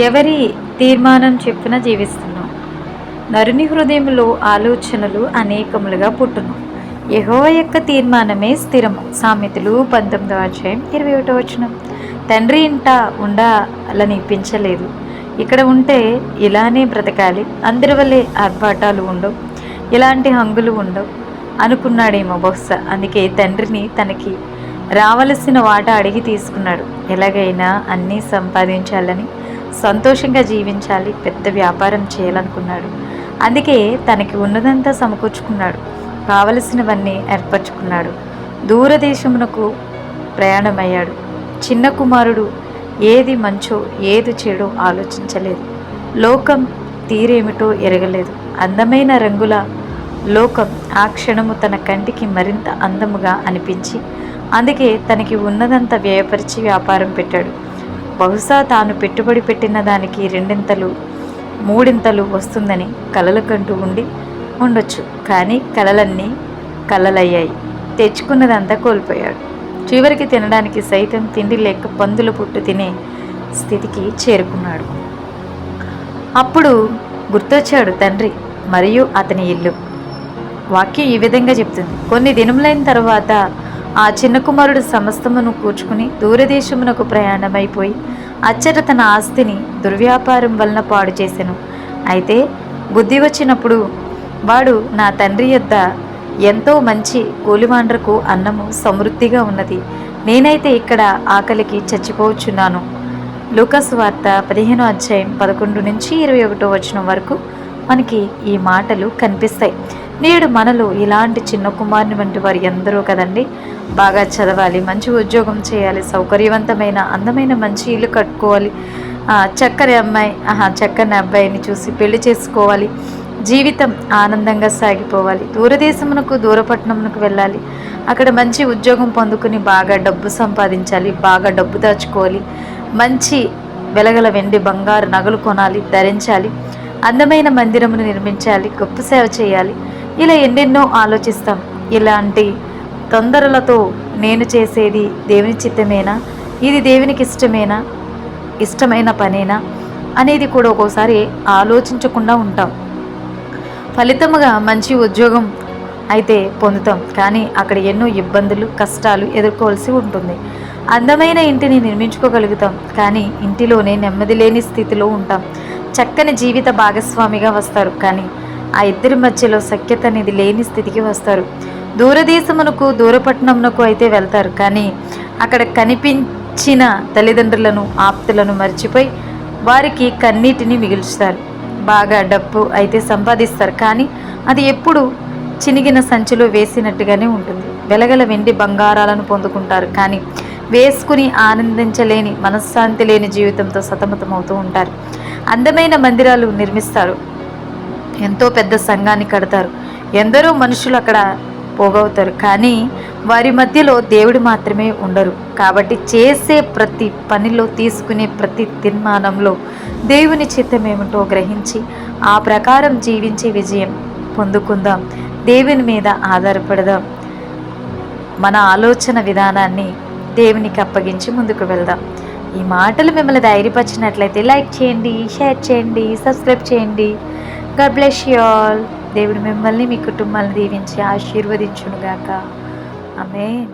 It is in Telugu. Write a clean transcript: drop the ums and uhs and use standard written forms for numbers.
ఎవరి తీర్మానం చెప్పిన జీవిస్తున్నాం. నరుని హృదయంలో ఆలోచనలు అనేకములుగా పుట్టును. యెహోవా యొక్క తీర్మానమే స్థిరము. సామెతలు 19:21. తండ్రి ఇంట ఉండాలనిపించలేదు. ఇక్కడ ఉంటే ఇలానే బ్రతకాలి, అందరి వల్లే ఆర్భాటాలు ఉండవు, ఇలాంటి హంగులు ఉండవు అనుకున్నాడేమో బహుశా. అందుకే తండ్రిని తనకి రావలసిన వాటా అడిగి తీసుకున్నాడు. ఎలాగైనా అన్నీ సంపాదించాలని, సంతోషంగా జీవించాలి, పెద్ద వ్యాపారం చేయాలనుకున్నాడు. అందుకే తనకి ఉన్నదంతా సమకూర్చుకున్నాడు, కావలసినవన్నీ ఏర్పరచుకున్నాడు. దూరదేశమునకు ప్రయాణమయ్యాడు. చిన్న కుమారుడు ఏది మంచో ఏది చెడో ఆలోచించలేదు. లోకం తీరేమిటో ఎరగలేదు. అందమైన రంగుల లోకం ఆ క్షణము తన కంటికి మరింత అందముగా అనిపించి అందుకే తనకి ఉన్నదంతా వ్యయపరిచి వ్యాపారం పెట్టాడు. బహుశా తాను పెట్టుబడి పెట్టిన దానికి 2 3 వస్తుందని కలలు కంటూ ఉండొచ్చు. కానీ కలలన్నీ కలలయ్యాయి. తెచ్చుకున్నదంతా కోల్పోయాడు. చివరికి తినడానికి సైతం తిండి లేక పందుల పుట్టు తినే స్థితికి చేరుకున్నాడు. అప్పుడు గుర్తొచ్చాడు తండ్రి మరియు అతని ఇల్లు. వాక్యం ఈ విధంగా చెప్తుంది: కొన్ని దినములైన తర్వాత ఆ చిన్న కుమారుడు సమస్తమును కూర్చుకుని దూరదేశమునకు ప్రయాణమైపోయి అచ్చట తన ఆస్తిని దుర్వ్యాపారం వలన పాడు చేసెను. అయితే బుద్ధి వచ్చినప్పుడు వాడు, నా తండ్రి యొద్ద ఎంతో మంచి కూలివాండ్రకు అన్నము సమృద్ధిగా ఉన్నది, నేనైతే ఇక్కడ ఆకలికి చచ్చిపోవచ్చున్నాను. లూకాసు వార్త 15:11-21 వరకు మనకి ఈ మాటలు కనిపిస్తాయి. నేడు మనలో ఇలాంటి చిన్న కుమారుని వంటి వారు ఎందరో కదండి. బాగా చదవాలి, మంచి ఉద్యోగం చేయాలి, సౌకర్యవంతమైన అందమైన మంచి ఇల్లు కట్టుకోవాలి, చక్కని అబ్బాయిని చూసి పెళ్లి చేసుకోవాలి, జీవితం ఆనందంగా సాగిపోవాలి, దూరదేశమునకు దూరపట్నమునకు వెళ్ళాలి, అక్కడ మంచి ఉద్యోగం పొందుకుని బాగా డబ్బు సంపాదించాలి, బాగా డబ్బు దాచుకోవాలి, మంచి వెలగల వెండి బంగారు నగలు కొనాలి, ధరించాలి, అందమైన మందిరమును నిర్మించాలి, గొప్ప సేవ చేయాలి. ఇలా ఎన్నెన్నో ఆలోచిస్తాం. ఇలాంటి తొందరలతో నేను చేసేది దేవుని చిత్తమేనా, ఇది దేవునికి ఇష్టమైన పనేనా అనేది కూడా ఒక్కోసారి ఆలోచించకుండా ఉంటాం. ఫలితముగా మంచి ఉద్యోగం అయితే పొందుతాం, కానీ అక్కడ ఎన్నో ఇబ్బందులు కష్టాలు ఎదుర్కోవాల్సి ఉంటుంది. అందమైన ఇంటిని నిర్మించుకోగలుగుతాం, కానీ ఇంటిలోనే నెమ్మది లేని స్థితిలో ఉంటాం. చక్కని జీవిత భాగస్వామిగా వస్తారు, కానీ ఆ ఇద్దరి మధ్యలో సఖ్యత అనేది లేని స్థితికి వస్తారు. దూరదేశమునకు దూరపట్నమునకు అయితే వెళ్తారు, కానీ అక్కడ కనిపించిన తల్లిదండ్రులను ఆప్తులను మర్చిపోయి వారికి కన్నీటిని మిగుల్చుతారు. బాగా డబ్బు అయితే సంపాదిస్తారు, కానీ అది ఎప్పుడు చినిగిన సంచిలో వేసినట్టుగానే ఉంటుంది. వెలగల వెండి బంగారాలను పొందుకుంటారు, కానీ వేసుకుని ఆనందించలేని మనశ్శాంతి లేని జీవితంతో సతమతమవుతూ ఉంటారు. అందమైన మందిరాలు నిర్మిస్తారు, ఎంతో పెద్ద సంఘాన్ని కడతారు, ఎందరో మనుషులు అక్కడ పోగవుతారు, కానీ వారి మధ్యలో దేవుడు మాత్రమే ఉండరు. కాబట్టి చేసే ప్రతి పనిలో, తీసుకునే ప్రతి తీర్మానంలో దేవుని చిత్తమేమిటో గ్రహించి ఆ ప్రకారం జీవించే విజయం పొందుకుందాం. దేవుని మీద ఆధారపడదాం. మన ఆలోచన విధానాన్ని దేవునికి అప్పగించి ముందుకు వెళ్దాం. ఈ మాటలు మిమ్మల్ని ధైర్యపరిచినట్లయితే లైక్ చేయండి, షేర్ చేయండి, సబ్స్క్రైబ్ చేయండి. God bless you all. దేవుడు మిమ్మల్ని మీ కుటుంబాలను దీవించి ఆశీర్వదించునుగాక. ఆమేన్.